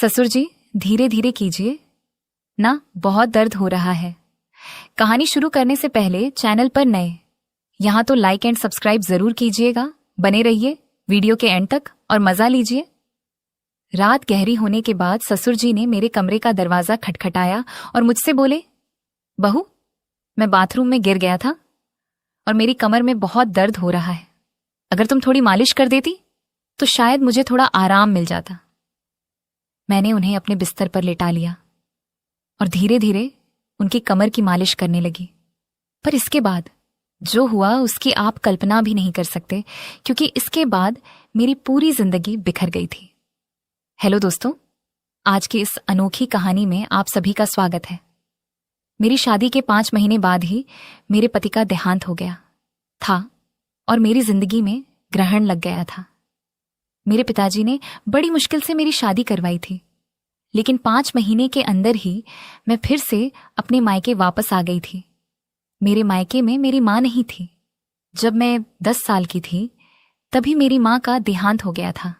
ससुर जी, धीरे धीरे कीजिए ना, बहुत दर्द हो रहा है। कहानी शुरू करने से पहले चैनल पर नए यहाँ तो लाइक एंड सब्सक्राइब जरूर कीजिएगा। बने रहिए वीडियो के एंड तक और मजा लीजिए। रात गहरी होने के बाद ससुर जी ने मेरे कमरे का दरवाजा खटखटाया और मुझसे बोले, बहू, मैं बाथरूम में गिर गया था और मेरी कमर में बहुत दर्द हो रहा है। अगर तुम थोड़ी मालिश कर देती तो शायद मुझे थोड़ा आराम मिल जाता। मैंने उन्हें अपने बिस्तर पर लेटा लिया और धीरे धीरे उनकी कमर की मालिश करने लगी। पर इसके बाद जो हुआ उसकी आप कल्पना भी नहीं कर सकते, क्योंकि इसके बाद मेरी पूरी जिंदगी बिखर गई थी। हेलो दोस्तों, आज की इस अनोखी कहानी में आप सभी का स्वागत है। मेरी शादी के 5 महीने बाद ही मेरे पति का देहांत हो गया था और मेरी जिंदगी में ग्रहण लग गया था। मेरे पिताजी ने बड़ी मुश्किल से मेरी शादी करवाई थी, लेकिन 5 महीने के अंदर ही मैं फिर से अपने मायके वापस आ गई थी। मेरे मायके में मेरी माँ नहीं थी। जब मैं 10 साल की थी तभी मेरी माँ का देहांत हो गया था।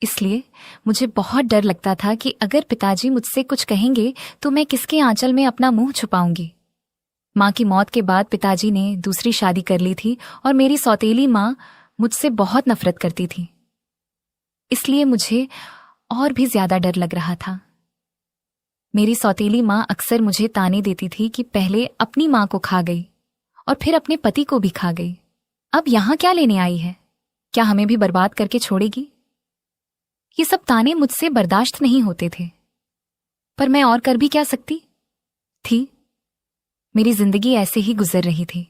इसलिए मुझे बहुत डर लगता था कि अगर पिताजी मुझसे कुछ कहेंगे तो मैं किसके आंचल में अपना मुंह छुपाऊंगी। माँ की मौत के बाद पिताजी ने दूसरी शादी कर ली थी और मेरी सौतेली माँ मुझसे बहुत नफरत करती थी। इसलिए मुझे और भी ज्यादा डर लग रहा था। मेरी सौतेली माँ अक्सर मुझे ताने देती थी कि पहले अपनी माँ को खा गई और फिर अपने पति को भी खा गई। अब यहाँ क्या लेने आई है? क्या हमें भी बर्बाद करके छोड़ेगी? ये सब ताने मुझसे बर्दाश्त नहीं होते थे, पर मैं और कर भी क्या सकती थी। मेरी जिंदगी ऐसे ही गुजर रही थी।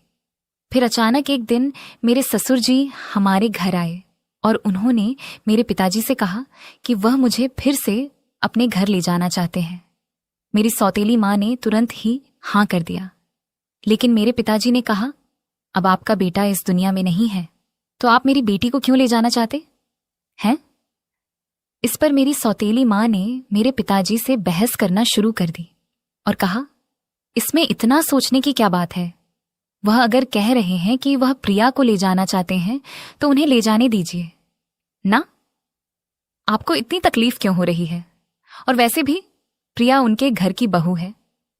फिर अचानक एक दिन मेरे ससुर जी हमारे घर आए और उन्होंने मेरे पिताजी से कहा कि वह मुझे फिर से अपने घर ले जाना चाहते हैं। मेरी सौतेली माँ ने तुरंत ही हाँ कर दिया, लेकिन मेरे पिताजी ने कहा, अब आपका बेटा इस दुनिया में नहीं है तो आप मेरी बेटी को क्यों ले जाना चाहते हैं? इस पर मेरी सौतेली माँ ने मेरे पिताजी से बहस करना शुरू कर दी और कहा, इसमें इतना सोचने की क्या बात है? वह अगर कह रहे हैं कि वह प्रिया को ले जाना चाहते हैं तो उन्हें ले जाने दीजिए ना। आपको इतनी तकलीफ क्यों हो रही है? और वैसे भी प्रिया उनके घर की बहू है।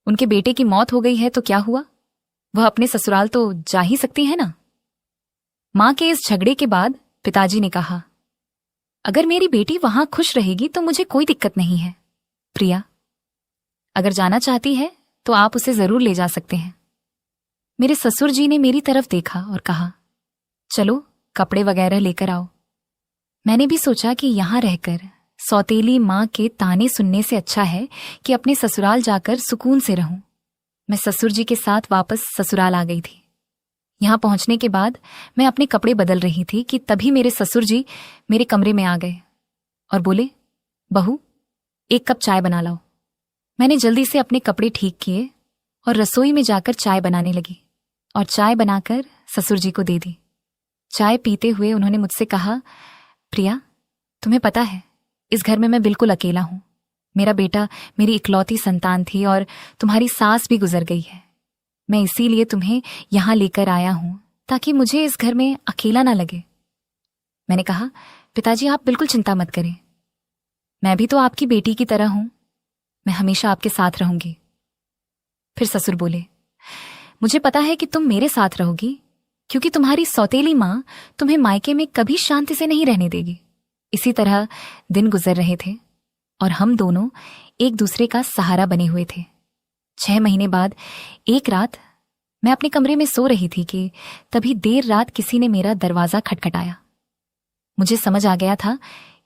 उनके बेटे की मौत हो गई है तो क्या हुआ? वह अपने ससुराल तो जा ही सकती है ना। मां के इस झगड़े के बाद पिताजी ने कहा, अगर मेरी बेटी वहां खुश रहेगी तो मुझे कोई दिक्कत नहीं है। प्रिया अगर जाना चाहती है तो आप उसे जरूर ले जा सकते हैं। मेरे ससुर जी ने मेरी तरफ देखा और कहा, चलो कपड़े वगैरह लेकर आओ। मैंने भी सोचा कि यहां रहकर सौतेली माँ के ताने सुनने से अच्छा है कि अपने ससुराल जाकर सुकून से रहूं। मैं ससुर जी के साथ वापस ससुराल आ गई थी। यहां पहुंचने के बाद मैं अपने कपड़े बदल रही थी कि तभी मेरे ससुर जी मेरे कमरे में आ गए और बोले, बहू, 1 कप चाय बना लाओ। मैंने जल्दी से अपने कपड़े ठीक किए और रसोई में जाकर चाय बनाने लगी और चाय बनाकर ससुर जी को दे दी। चाय पीते हुए उन्होंने मुझसे कहा, प्रिया, तुम्हें पता है इस घर में मैं बिल्कुल अकेला हूं। मेरा बेटा मेरी इकलौती संतान थी और तुम्हारी सास भी गुजर गई है। मैं इसीलिए तुम्हें यहां लेकर आया हूं ताकि मुझे इस घर में अकेला ना लगे। मैंने कहा, पिताजी आप बिल्कुल चिंता मत करें, मैं भी तो आपकी बेटी की तरह हूं। मैं हमेशा आपके साथ रहूंगी। फिर ससुर बोले, मुझे पता है कि तुम मेरे साथ रहोगी क्योंकि तुम्हारी सौतेली माँ तुम्हें मायके में कभी शांति से नहीं रहने देगी। इसी तरह दिन गुजर रहे थे और हम दोनों एक दूसरे का सहारा बने हुए थे। 6 महीने बाद एक रात मैं अपने कमरे में सो रही थी कि तभी देर रात किसी ने मेरा दरवाजा खटखटाया। मुझे समझ आ गया था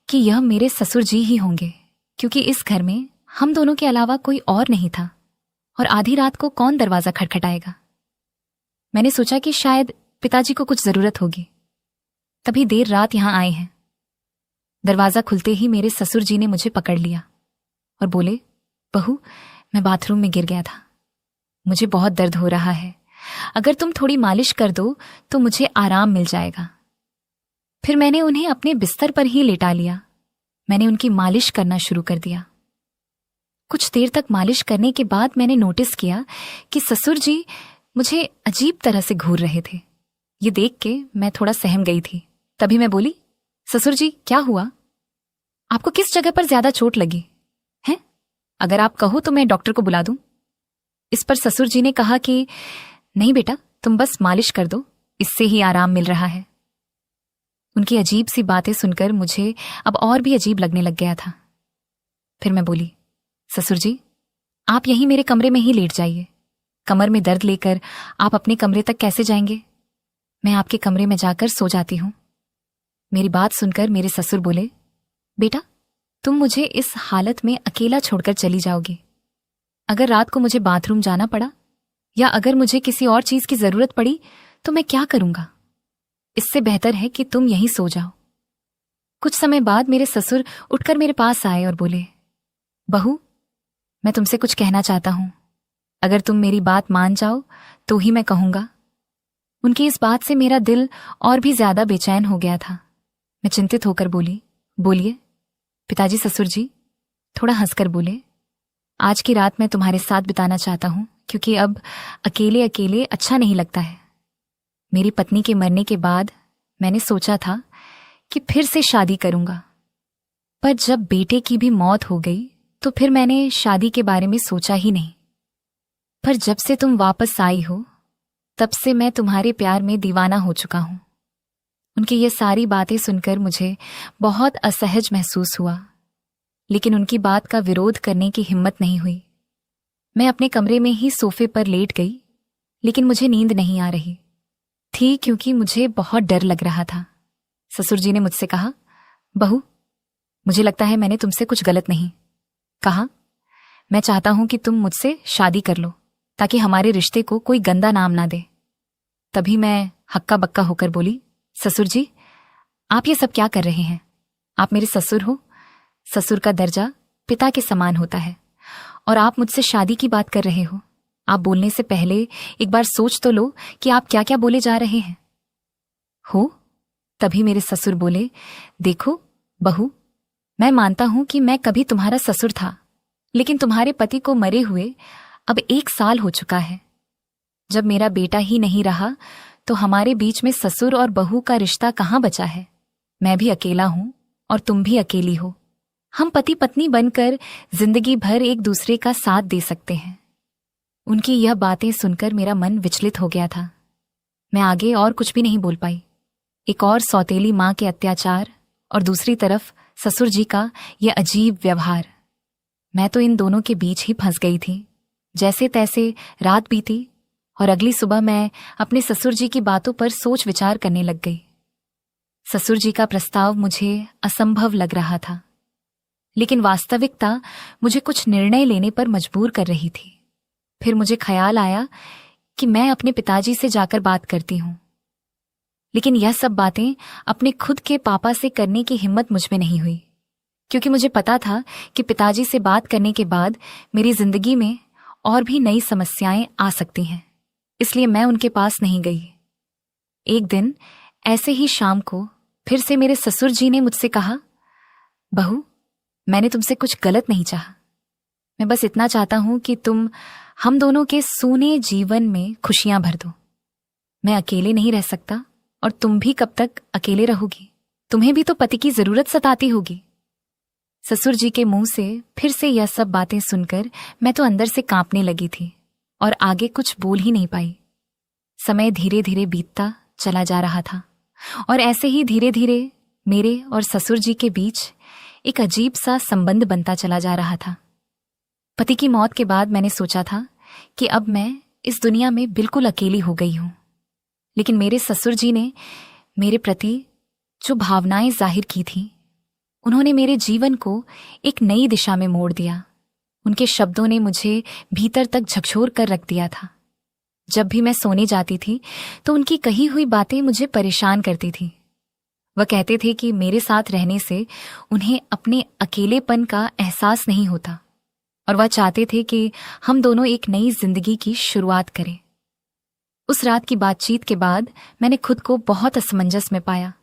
कि यह मेरे ससुर जी ही होंगे, क्योंकि इस घर में हम दोनों के अलावा कोई और नहीं था और आधी रात को कौन दरवाजा खटखटाएगा। मैंने सोचा कि शायद पिताजी को कुछ जरूरत होगी, तभी देर रात यहां आए हैं। दरवाजा खुलते ही मेरे ससुर जी ने मुझे पकड़ लिया और बोले, बहू, मैं बाथरूम में गिर गया था, मुझे बहुत दर्द हो रहा है। अगर तुम थोड़ी मालिश कर दो तो मुझे आराम मिल जाएगा। फिर मैंने उन्हें अपने बिस्तर पर ही लेटा लिया। मैंने उनकी मालिश करना शुरू कर दिया। कुछ देर तक मालिश करने के बाद मैंने नोटिस किया कि ससुर जी मुझे अजीब तरह से घूर रहे थे। ये देख के मैं थोड़ा सहम गई थी। तभी मैं बोली, ससुर जी क्या हुआ? आपको किस जगह पर ज्यादा चोट लगी? अगर आप कहो तो मैं डॉक्टर को बुला दूं। इस पर ससुर जी ने कहा कि नहीं बेटा, तुम बस मालिश कर दो, इससे ही आराम मिल रहा है। उनकी अजीब सी बातें सुनकर मुझे अब और भी अजीब लगने लग गया था। फिर मैं बोली, ससुर जी, आप यहीं मेरे कमरे में ही लेट जाइए। कमर में दर्द लेकर आप अपने कमरे तक कैसे जाएंगे? मैं आपके कमरे में जाकर सो जाती हूं। मेरी बात सुनकर मेरे ससुर बोले, बेटा, तुम मुझे इस हालत में अकेला छोड़कर चली जाओगी। अगर रात को मुझे बाथरूम जाना पड़ा या अगर मुझे किसी और चीज की जरूरत पड़ी तो मैं क्या करूंगा? इससे बेहतर है कि तुम यहीं सो जाओ। कुछ समय बाद मेरे ससुर उठकर मेरे पास आए और बोले, बहू, मैं तुमसे कुछ कहना चाहता हूं। अगर तुम मेरी बात मान जाओ तो ही मैं कहूंगा। उनकी इस बात से मेरा दिल और भी ज्यादा बेचैन हो गया था। मैं चिंतित होकर बोली, बोलिए पिताजी। ससुर जी थोड़ा हंसकर बोले, आज की रात मैं तुम्हारे साथ बिताना चाहता हूं, क्योंकि अब अकेले अकेले अच्छा नहीं लगता है। मेरी पत्नी के मरने के बाद मैंने सोचा था कि फिर से शादी करूंगा, पर जब बेटे की भी मौत हो गई तो फिर मैंने शादी के बारे में सोचा ही नहीं। पर जब से तुम वापस आई हो तब से मैं तुम्हारे प्यार में दीवाना हो चुका हूं। उनकी ये सारी बातें सुनकर मुझे बहुत असहज महसूस हुआ, लेकिन उनकी बात का विरोध करने की हिम्मत नहीं हुई। मैं अपने कमरे में ही सोफे पर लेट गई, लेकिन मुझे नींद नहीं आ रही थी क्योंकि मुझे बहुत डर लग रहा था। ससुर जी ने मुझसे कहा, बहू, मुझे लगता है मैंने तुमसे कुछ गलत नहीं कहा। मैं चाहता हूं कि तुम मुझसे शादी कर लो ताकि हमारे रिश्ते को कोई गंदा नाम ना दे। तभी मैं हक्का बक्का होकर बोली, ससुर जी, आप ये सब क्या कर रहे हैं? आप मेरे ससुर हो। ससुर का दर्जा पिता के समान होता है और आप मुझसे शादी की बात कर रहे हो। आप बोलने से पहले एक बार सोच तो लो कि आप क्या क्या बोले जा रहे हैं हो। तभी मेरे ससुर बोले, देखो बहू, मैं मानता हूं कि मैं कभी तुम्हारा ससुर था, लेकिन तुम्हारे पति को मरे हुए अब 1 साल हो चुका है। जब मेरा बेटा ही नहीं रहा तो हमारे बीच में ससुर और बहू का रिश्ता कहां बचा है? मैं भी अकेला हूं और तुम भी अकेली हो। हम पति पत्नी बनकर जिंदगी भर एक दूसरे का साथ दे सकते हैं। उनकी यह बातें सुनकर मेरा मन विचलित हो गया था। मैं आगे और कुछ भी नहीं बोल पाई। एक और सौतेली मां के अत्याचार और दूसरी तरफ ससुर जी का यह अजीब व्यवहार। मैं तो इन दोनों के बीच ही फंस गई थी। जैसे तैसे रात बीती और अगली सुबह मैं अपने ससुर जी की बातों पर सोच विचार करने लग गई। ससुर जी का प्रस्ताव मुझे असंभव लग रहा था, लेकिन वास्तविकता मुझे कुछ निर्णय लेने पर मजबूर कर रही थी। फिर मुझे ख्याल आया कि मैं अपने पिताजी से जाकर बात करती हूं, लेकिन यह सब बातें अपने खुद के पापा से करने की हिम्मत मुझ में नहीं हुई, क्योंकि मुझे पता था कि पिताजी से बात करने के बाद मेरी जिंदगी में और भी नई समस्याएं आ सकती हैं। इसलिए मैं उनके पास नहीं गई। एक दिन ऐसे ही शाम को फिर से मेरे ससुर जी ने मुझसे कहा, बहू, मैंने तुमसे कुछ गलत नहीं चाहा। मैं बस इतना चाहता हूं कि तुम हम दोनों के सूने जीवन में खुशियां भर दो। मैं अकेले नहीं रह सकता और तुम भी कब तक अकेले रहोगी? तुम्हें भी तो पति की जरूरत सताती होगी। ससुर जी के मुंह से फिर से यह सब बातें सुनकर मैं तो अंदर से कांपने लगी थी और आगे कुछ बोल ही नहीं पाई। समय धीरे धीरे बीतता चला जा रहा था और ऐसे ही धीरे धीरे मेरे और ससुर जी के बीच एक अजीब सा संबंध बनता चला जा रहा था। पति की मौत के बाद मैंने सोचा था कि अब मैं इस दुनिया में बिल्कुल अकेली हो गई हूं, लेकिन मेरे ससुर जी ने मेरे प्रति जो भावनाएं जाहिर की थी, उन्होंने मेरे जीवन को एक नई दिशा में मोड़ दिया। उनके शब्दों ने मुझे भीतर तक झकझोर कर रख दिया था। जब भी मैं सोने जाती थी तो उनकी कही हुई बातें मुझे परेशान करती थी। वह कहते थे कि मेरे साथ रहने से उन्हें अपने अकेलेपन का एहसास नहीं होता और वह चाहते थे कि हम दोनों एक नई जिंदगी की शुरुआत करें। उस रात की बातचीत के बाद मैंने खुद को बहुत असमंजस में पाया।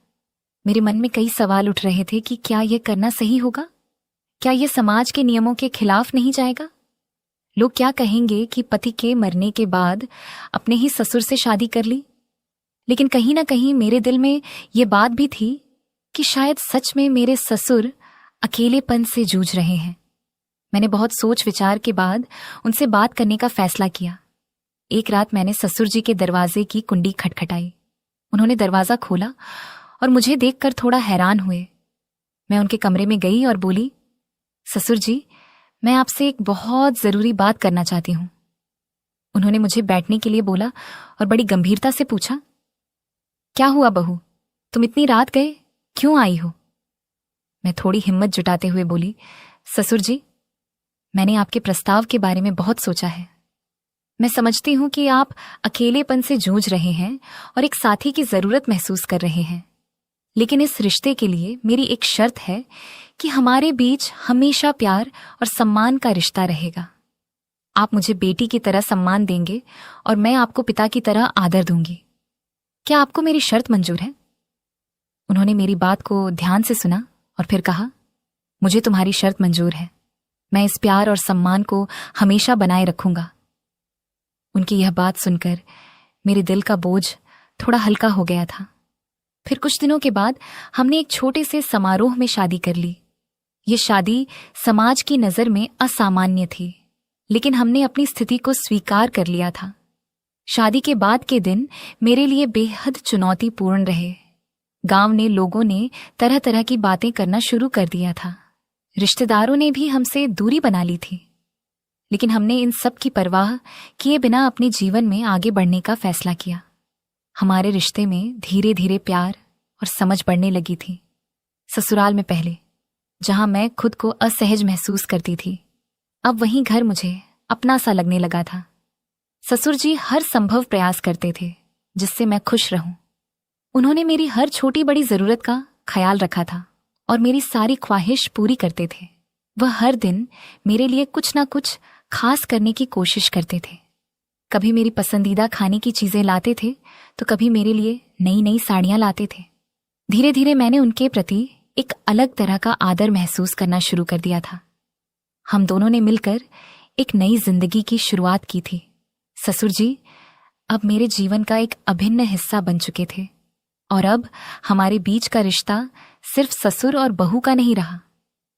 मेरे मन में कई सवाल उठ रहे थे कि क्या यह करना सही होगा? क्या यह समाज के नियमों के खिलाफ नहीं जाएगा? लोग क्या कहेंगे कि पति के मरने के बाद अपने ही ससुर से शादी कर ली? लेकिन कहीं ना कहीं मेरे दिल में यह बात भी थी कि शायद सच में मेरे ससुर अकेलेपन से जूझ रहे हैं। मैंने बहुत सोच विचार के बाद उनसे बात करने का फैसला किया। एक रात मैंने ससुर जी के दरवाजे की कुंडी खटखटाई। उन्होंने दरवाजा खोला और मुझे देखकर थोड़ा हैरान हुए। मैं उनके कमरे में गई और बोली, ससुर जी, मैं आपसे एक बहुत जरूरी बात करना चाहती हूं। उन्होंने मुझे बैठने के लिए बोला और बड़ी गंभीरता से पूछा, क्या हुआ बहू, तुम इतनी रात गए, क्यों आई हो? मैं थोड़ी हिम्मत जुटाते हुए बोली, ससुर जी, मैंने आपके प्रस्ताव के बारे में बहुत सोचा है। मैं समझती हूं कि आप अकेलेपन से जूझ रहे हैं और एक साथी की जरूरत महसूस कर रहे हैं, लेकिन इस रिश्ते के लिए मेरी एक शर्त है कि हमारे बीच हमेशा प्यार और सम्मान का रिश्ता रहेगा। आप मुझे बेटी की तरह सम्मान देंगे और मैं आपको पिता की तरह आदर दूंगी। क्या आपको मेरी शर्त मंजूर है? उन्होंने मेरी बात को ध्यान से सुना और फिर कहा, मुझे तुम्हारी शर्त मंजूर है। मैं इस प्यार और सम्मान को हमेशा बनाए रखूंगा। उनकी यह बात सुनकर मेरे दिल का बोझ थोड़ा हल्का हो गया था। फिर कुछ दिनों के बाद हमने एक छोटे से समारोह में शादी कर ली। ये शादी समाज की नजर में असामान्य थी, लेकिन हमने अपनी स्थिति को स्वीकार कर लिया था। शादी के बाद के दिन मेरे लिए बेहद चुनौतीपूर्ण रहे। गांव ने लोगों ने तरह तरह की बातें करना शुरू कर दिया था। रिश्तेदारों ने भी हमसे दूरी बना ली थी, लेकिन हमने इन सब की परवाह किए बिना अपने जीवन में आगे बढ़ने का फैसला किया। हमारे रिश्ते में धीरे धीरे प्यार और समझ बढ़ने लगी थी। ससुराल में पहले, जहां मैं खुद को असहज महसूस करती थी, अब वहीं घर मुझे अपना सा लगने लगा था। ससुर जी हर संभव प्रयास करते थे जिससे मैं खुश रहूं। उन्होंने मेरी हर छोटी बड़ी जरूरत का ख्याल रखा था और मेरी सारी ख्वाहिश पूरी करते थे। वह हर दिन मेरे लिए कुछ ना कुछ खास करने की कोशिश करते थे। कभी मेरी पसंदीदा खाने की चीजें लाते थे तो कभी मेरे लिए नई नई साड़ियां लाते थे। धीरे धीरे मैंने उनके प्रति एक अलग तरह का आदर महसूस करना शुरू कर दिया था। हम दोनों ने मिलकर एक नई जिंदगी की शुरुआत की थी। ससुर जी अब मेरे जीवन का एक अभिन्न हिस्सा बन चुके थे और अब हमारे बीच का रिश्ता सिर्फ ससुर और बहू का नहीं रहा,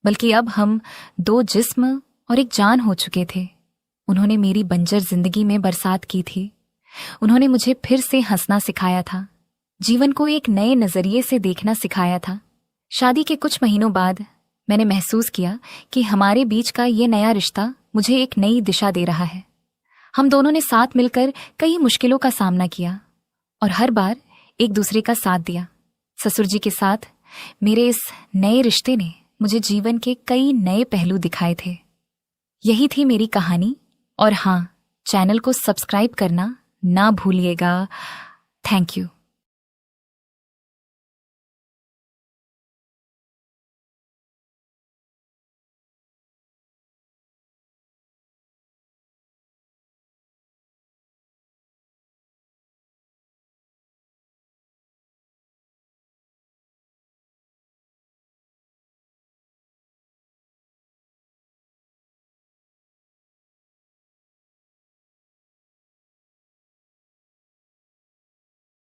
बल्कि अब हम दो जिस्म और एक जान हो चुके थे। उन्होंने मेरी बंजर जिंदगी में बरसात की थी। उन्होंने मुझे फिर से हंसना सिखाया था, जीवन को एक नए नजरिए से देखना सिखाया था। शादी के कुछ महीनों बाद मैंने महसूस किया कि हमारे बीच का ये नया रिश्ता मुझे एक नई दिशा दे रहा है। हम दोनों ने साथ मिलकर कई मुश्किलों का सामना किया और हर बार एक दूसरे का साथ दिया। ससुर जी के साथ मेरे इस नए रिश्ते ने मुझे जीवन के कई नए पहलू दिखाए थे। यही थी मेरी कहानी। और हाँ, चैनल को सब्सक्राइब करना ना भूलिएगा। Thank you.